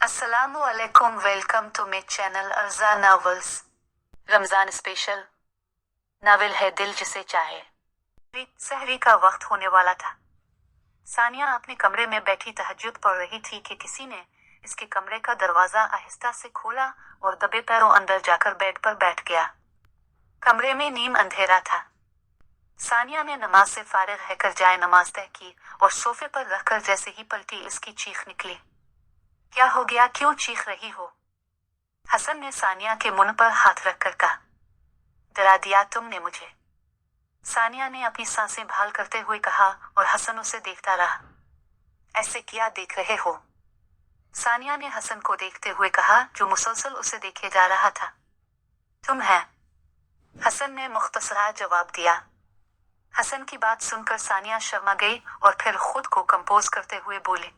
अस्सलामुअलैकुम, welcome to my channel अर्जा novels. Ramzan special novel है दिल जिसे चाहे। सहरी का वक्त होने वाला था। सानिया अपने कमरे में बैठी तहज्जुद पढ़ रही थी कि किसी ने इसके कमरे का दरवाजा आहिस्ता से खोला और दबे पैरों अंदर जाकर बेड पर बैठ गया। कमरे में नीम अंधेरा था। सानिया ने नमाज से फारिग रहकर जाए नमाज तय की और सोफे पर रखकर जैसे ही पलटी इसकी चीख निकली। क्या हो गया, क्यों चीख रही हो? हसन ने सानिया के मुंह पर हाथ रखकर कहा। डरा दिया तुमने मुझे, सानिया ने अपनी सांसें भाल करते हुए कहा और हसन उसे देखता रहा। ऐसे क्या देख रहे हो? सानिया ने हसन को देखते हुए कहा, जो मुसलसल उसे देखे जा रहा था। तुम है, हसन ने मुख्तसरा जवाब दिया। हसन की बात सुनकर सानिया शर्मा गई और फिर खुद को कंपोज करते हुए बोली,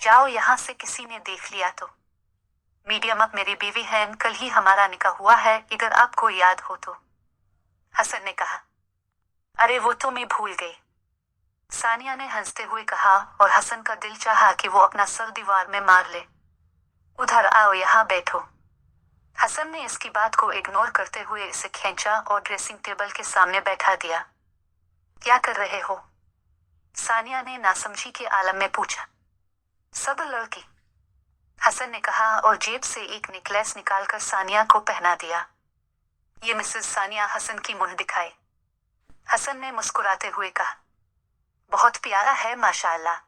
जाओ यहाँ से, किसी ने देख लिया तो। मीडियम अप मेरी बीवी है, कल ही हमारा निकाह हुआ है, इधर आपको याद हो तो। हसन ने कहा। अरे वो तो मैं भूल गई, सानिया ने हंसते हुए कहा और हसन का दिल चाहा कि वो अपना सर दीवार में मार ले। उधर आओ, यहाँ बैठो। हसन ने इसकी बात को इग्नोर करते हुए इसे खींचा और ड्रेसिंग टेबल के सामने बैठा दिया। क्या कर रहे हो? सानिया ने नासमझी के आलम में पूछा। सब्र लड़की, हसन ने कहा और जेब से एक नेकलेस निकालकर सानिया को पहना दिया। ये मिसेस सानिया, हसन की मुंह दिखाई। हसन ने मुस्कुराते हुए कहा, बहुत प्यारा है माशाअल्लाह।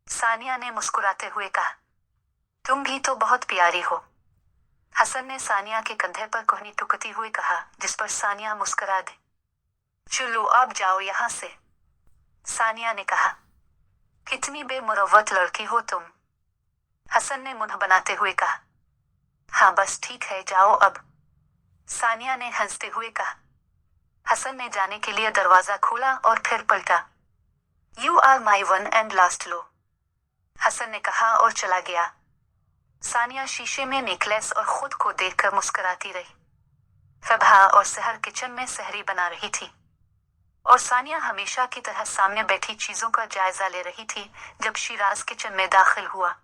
सानिया ने मुस्कुराते हुए कहा, तुम भी तो बहुत प्यारी हो। हसन ने सानिया के कंधे पर कोहनी टुकती हुए कहा, जिस पर सानिया मुस्कुरा दी। चलो अब जाओ यहाँ से, सानिया ने कहा। कितनी बेमुरव्वत लड़की हो तुम, हसन ने मुंह बनाते हुए कहा। हाँ बस ठीक है, जाओ अब, सानिया ने हंसते हुए कहा। हसन ने जाने के लिए दरवाजा खोला और फिर पलटा। You are my one and last love, हसन ने कहा और चला गया। सानिया शीशे में नेकलेस और खुद को देखकर मुस्कुराती रही। फबहा और सहर किचन में सहरी बना रही थी और सानिया हमेशा की तरह सामने बैठी चीजों का जायजा ले रही थी जब शिराज किचन में दाखिल हुआ।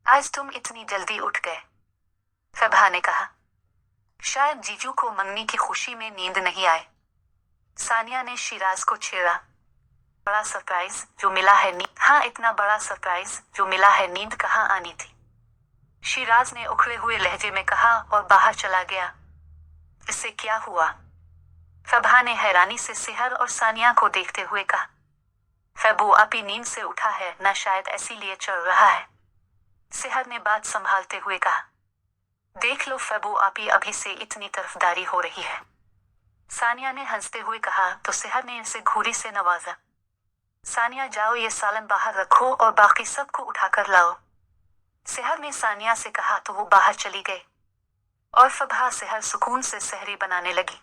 आज तुम इतनी जल्दी उठ गए, फबहा ने कहा। शायद जीजू को मंगनी की खुशी में नींद नहीं आए, सानिया ने शिराज को छेड़ा। बड़ा सरप्राइज जो मिला है नींद। हाँ, इतना बड़ा सरप्राइज जो मिला है, नींद कहाँ आनी थी, शिराज ने उखड़े हुए लहजे में कहा और बाहर चला गया। इससे क्या हुआ? फबहा ने हैरानी से सिहर और सानिया को देखते हुए कहा। फबू आपी नींद से उठा है ना, शायद इसीलिए चल रहा है, सिहर ने बात संभालते हुए कहा। देख लो फबू आपी, अभी से इतनी तरफदारी हो रही है, सानिया ने हंसते हुए कहा तो सिहर ने इसे घूरी से नवाजा। सानिया जाओ, ये सालन बाहर रखो और बाकी सबको उठाकर लाओ, सिहर ने सानिया से कहा तो वो बाहर चली गई और फबहा सिहर सुकून से सहरी बनाने लगी।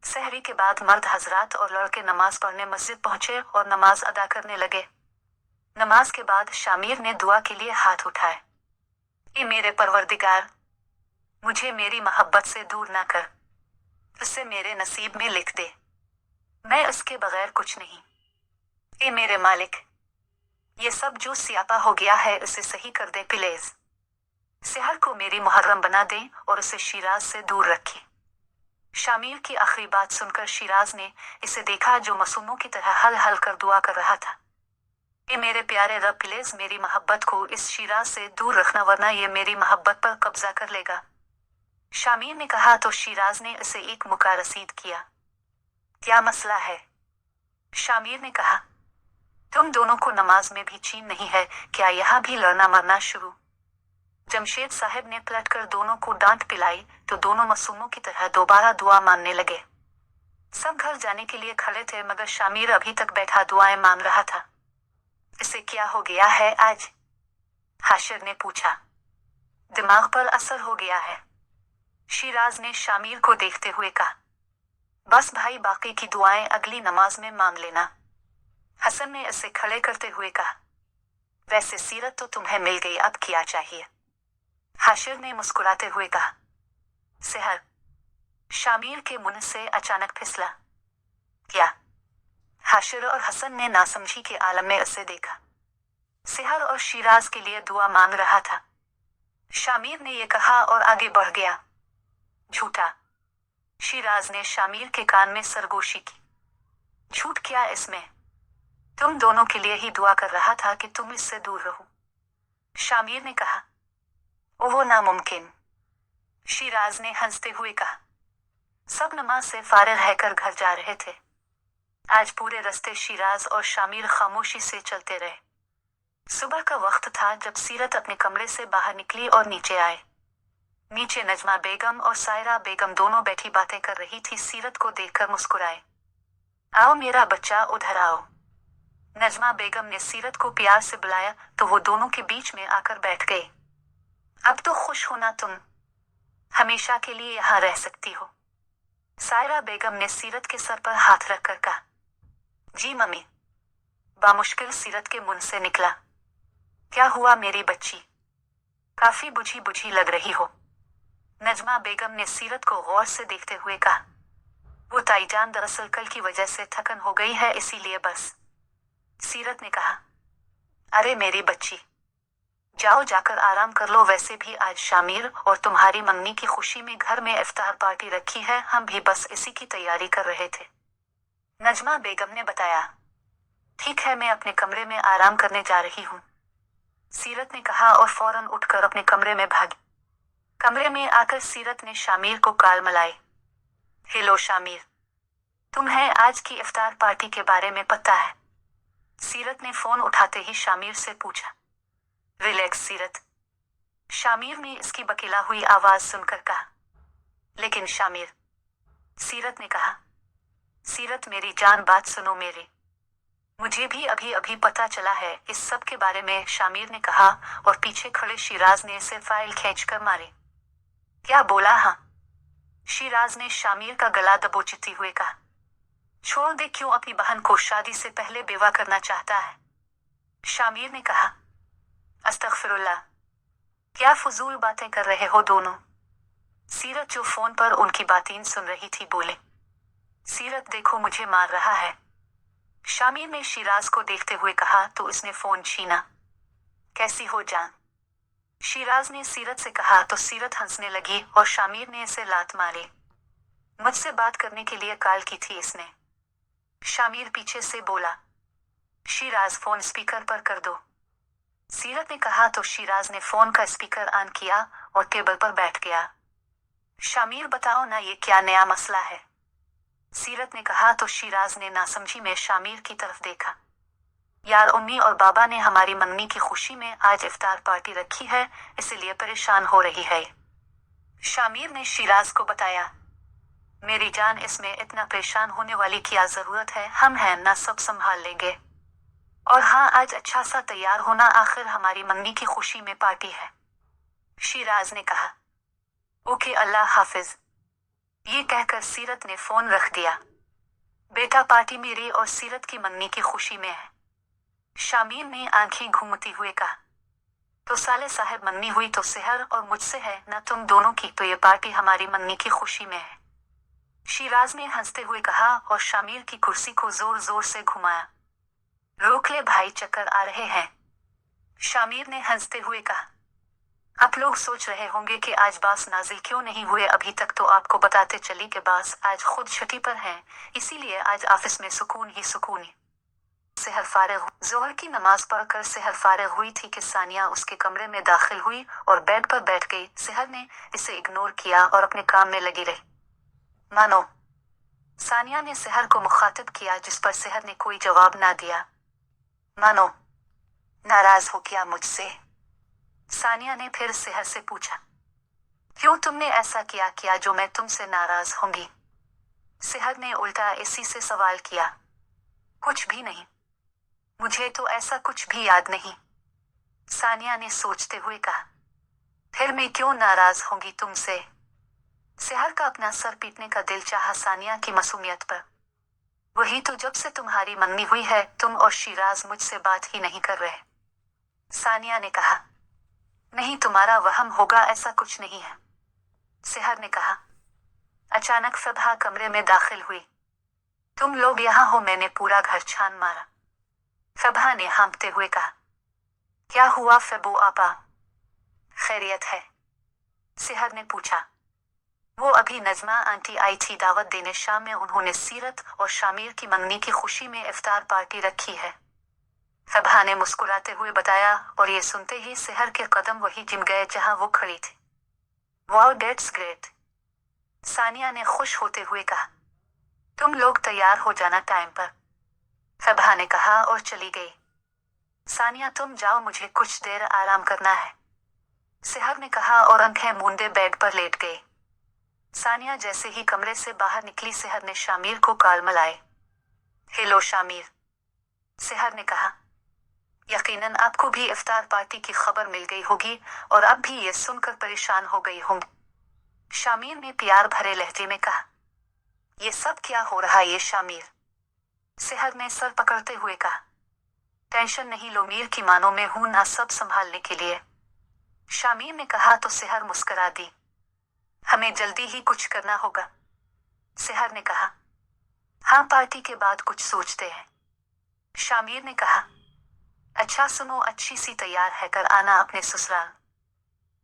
सहरी के बाद मर्द हजरात और लड़के नमाज पढ़ने मस्जिद पहुंचे और नमाज अदा करने लगे। नमाज के बाद शामिर ने दुआ के लिए हाथ उठाए। ए मेरे परवरदिगार, मुझे मेरी मोहब्बत से दूर ना कर, उसे मेरे नसीब में लिख दे, मैं उसके बगैर कुछ नहीं। ए मेरे मालिक, ये सब जो सियापा हो गया है उसे सही कर दे प्लीज। सिहर को मेरी मुहर्रम बना दे और उसे शिराज से दूर रखे। शामिर की आखिरी बात सुनकर शिराज ने इसे देखा जो मासूमों की तरह हल हल कर दुआ कर रहा था। ए मेरे प्यारे रब, प्लीज मेरी मोहब्बत को इस शिराज से दूर रखना, वरना ये मेरी मोहब्बत पर कब्जा कर लेगा। शामिर ने कहा तो शिराज ने इसे एक मुका रसीद किया। क्या मसला है? शामिर ने कहा। तुम दोनों को नमाज में भी चैन नहीं है क्या? यहाँ भी लड़ना मरना शुरू। जमशेद साहब ने पलटकर दोनों को डांट पिलाई तो दोनों मासूमों की तरह दोबारा दुआ मांगने लगे। सब घर जाने के लिए खड़े थे मगर शामिर अभी तक बैठा दुआएं मांग रहा था। इसे क्या हो गया है आज? हाशिर ने पूछा। दिमाग पर असर हो गया है, शिराज ने शामिर को देखते हुए कहा। बस भाई, बाकी की दुआएं अगली नमाज में मांग लेना, हसन ने इसे खड़े करते हुए कहा। वैसे सीरत तो तुम्हें मिल गई, अब क्या चाहिए? हाशिर ने मुस्कुराते हुए कहा। सेहर, शामिर के मुंह से अचानक फिसला। क्या? हाशिर और हसन ने नासमझी के आलम में उसे देखा। सेहर और शिराज के लिए दुआ मांग रहा था। शामिर ने यह कहा और आगे बढ़ गया। झूठा। शिराज ने शामिर के कान में सरगोशी की। झूठ क्या इसमें? तुम दोनों के लिए ही दुआ कर रहा था कि तुम इससे दूर रहो। शामिर ने कहा। वो नामुमकिन। शिराज ने हंसते हुए कहा। सब नमाज से फारिग रहकर घर जा रहे थे। आज पूरे रास्ते शिराज और शामिर खामोशी से चलते रहे। सुबह का वक्त था जब सीरत अपने कमरे से बाहर निकली और नीचे आए। नीचे नजमा बेगम और सायरा बेगम दोनों बैठी बातें कर रही थी। सीरत को देखकर मुस्कुराए। आओ मेरा बच्चा, उधर आओ। नजमा बेगम ने सीरत को प्यार से बुलाया तो वो दोनों के बीच में आकर बैठ गए। अब तो खुश हो ना तुम? हमेशा के लिए यहाँ रह सकती हो। सायरा बेगम ने सीरत के सर पर हाथ रखकर कहा। जी मम्मी। बामुश्किल सीरत के मुंह से निकला। क्या हुआ मेरी बच्ची? काफी बुझी बुझी लग रही हो। नजमा बेगम ने सीरत को गौर से देखते हुए कहा। वो ताईजान दरअसल कल की वजह से थकन हो गई है, इसीलिए बस। सीरत ने कहा। अरे मेरी बच्ची, जाओ जाकर आराम कर लो। वैसे भी आज शामिर और तुम्हारी मम्मी की खुशी में घर में इफ्तार पार्टी रखी है, हम भी बस इसी की तैयारी कर रहे थे। नजमा बेगम ने बताया। ठीक है, मैं अपने कमरे में आराम करने जा रही हूँ, सीरत ने कहा और फौरन उठकर अपने कमरे में भागी। कमरे में आकर सीरत ने शामिर को काल मलाई। हेलो शामिर, तुम्हें आज की इफ्तार पार्टी के बारे में पता है? सीरत ने फोन उठाते ही शामिर से पूछा। रिलैक्स सीरत, शामिर ने इसकी बकीला हुई आवाज सुनकर कहा। लेकिन शामिर, सीरत ने कहा। सीरत मेरी जान, बात सुनो मेरी। मुझे भी अभी अभी पता चला है इस सब के बारे में, शामिर ने कहा और पीछे खड़े शिराज ने इसे फाइल खींचकर मारी। क्या बोला? हाँ, शिराज ने शामिर का गला दबोचते हुए कहा। छोड़ दे, क्यों अपनी बहन को शादी से पहले बेवा करना चाहता है? शामिर ने कहा। अस्तगफिरुल्लाह, क्या फजूल बातें कर रहे हो दोनों? सीरत जो फोन पर उनकी बातें सुन रही थी बोले। सीरत देखो, मुझे मार रहा है, शामिर ने शिराज को देखते हुए कहा तो उसने फोन छीना। कैसी हो जान? शिराज ने सीरत से कहा तो सीरत हंसने लगी और शामिर ने इसे लात मारी। मुझसे बात करने के लिए कॉल की थी इसने, शामिर पीछे से बोला। शिराज, फोन स्पीकर पर कर दो, सीरत ने कहा तो शिराज ने फोन का स्पीकर ऑन किया और टेबल पर बैठ गया। शामिर, बताओ ना, ये क्या नया मसला है? सीरत ने कहा तो शिराज ने नासमझी में शामिर की तरफ देखा। यार, अम्मी और बाबा ने हमारी मम्मी की खुशी में आज इफ्तार पार्टी रखी है, इसलिए परेशान हो रही है, शामिर ने शिराज को बताया। मेरी जान, इसमें इतना परेशान होने वाली क्या जरूरत है, हम हैं ना, सब संभाल लेंगे। और हाँ, आज अच्छा सा तैयार होना, आखिर हमारी मम्मी की खुशी में पार्टी है, शिराज ने कहा। ओके, अल्लाह हाफिज। ये कहकर सीरत ने फोन रख दिया। बेटा, पार्टी मेरी और सीरत की मम्मी की खुशी में है, शामिर ने आंखें घूमती हुए कहा। तो साले साहब, मम्मी हुई तो सेहर और मुझसे है ना, तुम दोनों की, तो ये पार्टी हमारी मम्मी की खुशी में है, शिराज ने हंसते हुए कहा और शामिर की कुर्सी को जोर जोर से घुमाया। रोक ले भाई, चक्कर आ रहे हैं, शामिर ने हंसते हुए कहा। आप लोग सोच रहे होंगे कि आज बास नाजिल क्यों नहीं हुए अभी तक, तो आपको बताते चली कि बास आज खुद छुट्टी पर हैं, इसीलिए आज ऑफिस में सुकून ही सुकून है। सेहर फारिग, जोहर की नमाज पढ़कर सेहर फारिग हुई थी कि सानिया उसके कमरे में दाखिल हुई और बेड पर बैठ गई। सेहर ने इसे इग्नोर किया और अपने काम में लगी रही। मानो, सानिया ने सेहर को मुखातिब किया, जिस पर सेहर ने कोई जवाब ना दिया। मानो, नाराज हो क्या मुझसे? सानिया ने फिर सेहर से पूछा। क्यों, तुमने ऐसा किया जो मैं तुमसे नाराज होंगी? सेहर ने उल्टा इसी से सवाल किया। कुछ भी नहीं, मुझे तो ऐसा कुछ भी याद नहीं, सानिया ने सोचते हुए कहा। फिर मैं क्यों नाराज होंगी तुमसे? सेहर का अपना सर पीटने का दिल चाहा सानिया की मासूमियत पर। वही तो, जब से तुम्हारी मम्मी हुई है तुम और शिराज मुझसे बात ही नहीं कर रहे, सानिया ने कहा। नहीं, तुम्हारा वहम होगा, ऐसा कुछ नहीं है, सेहर ने कहा। अचानक फबहा कमरे में दाखिल हुई। तुम लोग यहाँ हो? मैंने पूरा घर छान मारा, फबहा ने हाँफते हुए कहा। क्या हुआ फेबू आपा, खैरियत है? सेहर ने पूछा। वो अभी नजमा आंटी आई थी दावत देने, शाम में उन्होंने सीरत और शामिर की मंगनी की खुशी में इफ्तार पार्टी रखी है, फबहा ने मुस्कुराते हुए बताया, और ये सुनते ही सेहर के कदम वही जिम गए जहां वो खड़ी थी। वाओ डेट्स ग्रेट, सानिया ने खुश होते हुए कहा। तुम लोग तैयार हो जाना टाइम पर, फबहा ने कहा और चली गई। सानिया तुम जाओ, मुझे कुछ देर आराम करना है, सेहर ने कहा और आंखें मूंदे बेड पर लेट गई। सानिया जैसे ही कमरे से बाहर निकली, सेहर ने शामिर को काल मिलाए। हेलो शामिर, सेहर ने कहा। यकीनन आपको भी इफ्तार पार्टी की खबर मिल गई होगी और अब भी ये सुनकर परेशान हो गई होंगी, शामिर ने प्यार भरे लहजे में कहा। ये सब क्या हो रहा है ये शामिर, सेहर ने सर पकड़ते हुए कहा। टेंशन नहीं लो, मीर की मानों में हूं ना सब संभालने के लिए, शामिर ने कहा तो सेहर मुस्कुरा दी। हमें जल्दी ही कुछ करना होगा, सेहर ने कहा। हाँ, पार्टी के बाद कुछ सोचते हैं, शामिर ने कहा। अच्छा सुनो, अच्छी सी तैयार है कर आना अपने ससुराल,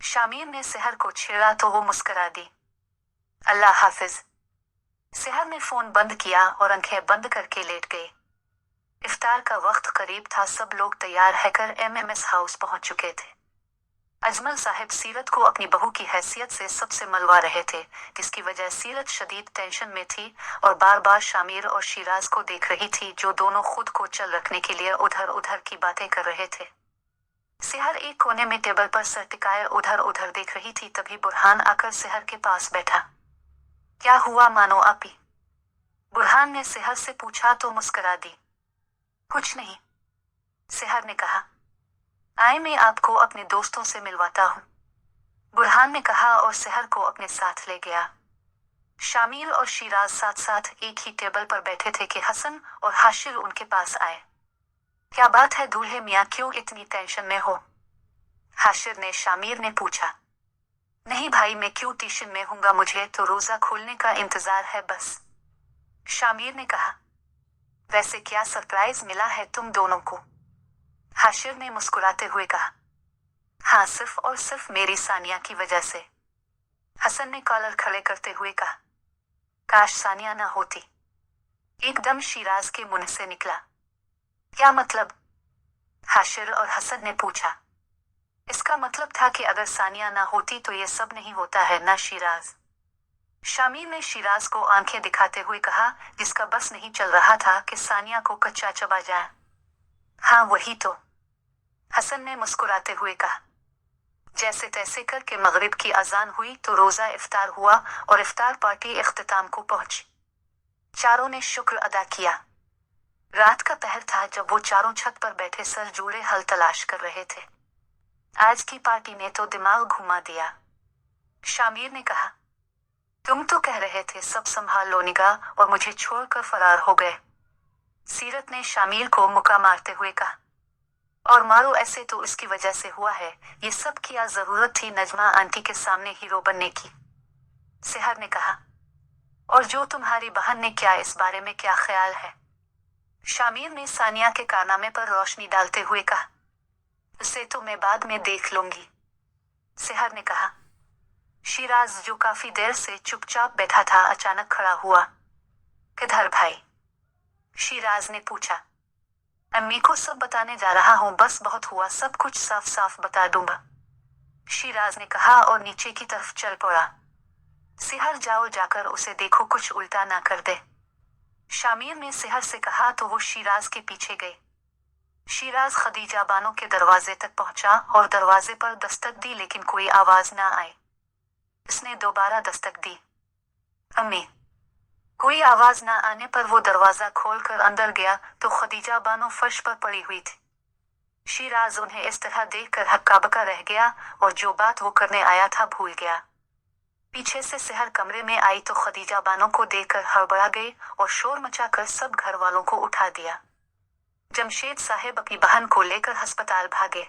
शामिर ने सेहर को छेड़ा तो वो मुस्कुरा दी। अल्लाह हाफिज, सेहर ने फोन बंद किया और आंखें बंद करके लेट गई। इफ्तार का वक्त करीब था, सब लोग तैयार है कर एमएमएस हाउस पहुंच चुके थे। अजमल साहब सीरत को अपनी बहू की हैसियत से सबसे मलवा रहे थे, जिसकी वजह सीरत शदीद टेंशन में थी और बार बार शामिर और शिराज को देख रही थी, जो दोनों खुद को चल रखने के लिए उधर उधर की बातें कर रहे थे। सेहर एक कोने में टेबल पर सर टिकाए उधर उधर देख रही थी, तभी बुरहान आकर सेहर के पास बैठा। क्या हुआ मानो आपी, बुरहान ने सेहर से पूछा तो मुस्कुरा दी। कुछ नहीं, सेहर ने कहा। आए मैं आपको अपने दोस्तों से मिलवाता हूँ, बुरहान ने कहा और सेहर को अपने साथ ले गया। शामिर और शिराज साथ साथ एक ही टेबल पर बैठे थे कि हसन और हाशिर उनके पास आए। क्या बात है दूल्हे मियाँ, क्यों इतनी टेंशन में हो, हाशिर ने शामिर ने पूछा। नहीं भाई, मैं क्यों टेंशन में हूँगा, मुझे तो रोजा खोलने का इंतजार है बस, शामिर ने कहा। वैसे क्या सरप्राइज मिला है तुम दोनों को, हाशिर ने मुस्कुराते हुए कहा। हाँ, सिर्फ और सिर्फ मेरी सानिया की वजह से, हसन ने कॉलर खड़े करते हुए कहा। काश सानिया ना होती, एकदम शिराज के मुंह से निकला। क्या मतलब, हाशिर और हसन ने पूछा। इसका मतलब था कि अगर सानिया ना होती तो ये सब नहीं होता है ना शिराज, शामिर ने शिराज को आंखें दिखाते हुए कहा, जिसका बस नहीं चल रहा था कि सानिया को कच्चा चबा जाए। हाँ वही तो, हसन ने मुस्कुराते हुए कहा। जैसे तैसे करके मगरिब की अजान हुई तो रोजा इफ्तार हुआ और इफ्तार पार्टी इख्तिताम को पहुंची। चारों ने शुक्र अदा किया। रात का पहर था जब वो चारों छत पर बैठे सर जोड़े हल तलाश कर रहे थे। आज की पार्टी ने तो दिमाग घुमा दिया, शामिर ने कहा। तुम तो कह रहे थे सब संभाल लो निगाह और मुझे छोड़कर फरार हो गए, सीरत ने शामिर को मुक्का मारते हुए कहा। और मारो, ऐसे तो इसकी वजह से हुआ है, ये सब क्या जरूरत थी नजमा आंटी के सामने हीरो बनने की, सेहर ने कहा। और जो तुम्हारी बहन ने किया इस बारे में क्या ख्याल है, शामिर ने सानिया के कारनामे पर रोशनी डालते हुए कहा। उसे तो मैं बाद में देख लूंगी, सेहर ने कहा। शिराज जो काफी देर से चुपचाप बैठा था अचानक खड़ा हुआ। किधर भाई, शिराज ने पूछा। अम्मी को सब बताने जा रहा हूँ, बस बहुत हुआ, सब कुछ साफ साफ बता दूंगा, शिराज ने कहा और नीचे की तरफ चल पड़ा। सेहर जाओ, जाकर उसे देखो कुछ उल्टा ना कर दे, शामिर ने सेहर से कहा तो वो शिराज के पीछे गई। शिराज खदीजा बानो के दरवाजे तक पहुंचा और दरवाजे पर दस्तक दी, लेकिन कोई आवाज ना आई। इसने दोबारा दस्तक दी। अम्मी, कोई आवाज ना आने पर वो दरवाजा खोलकर अंदर गया तो खदीजा बानो फर्श पर पड़ी हुई थी। शिराज उन्हें इस तरह देखकर हक्का बक्का रह गया और जो बात वो करने आया था भूल गया। पीछे से सेहर कमरे में आई तो खदीजा बानो को देखकर हड़बड़ा गई और शोर मचाकर सब घर वालों को उठा दिया। जमशेद साहब अपनी बहन को लेकर अस्पताल भागे।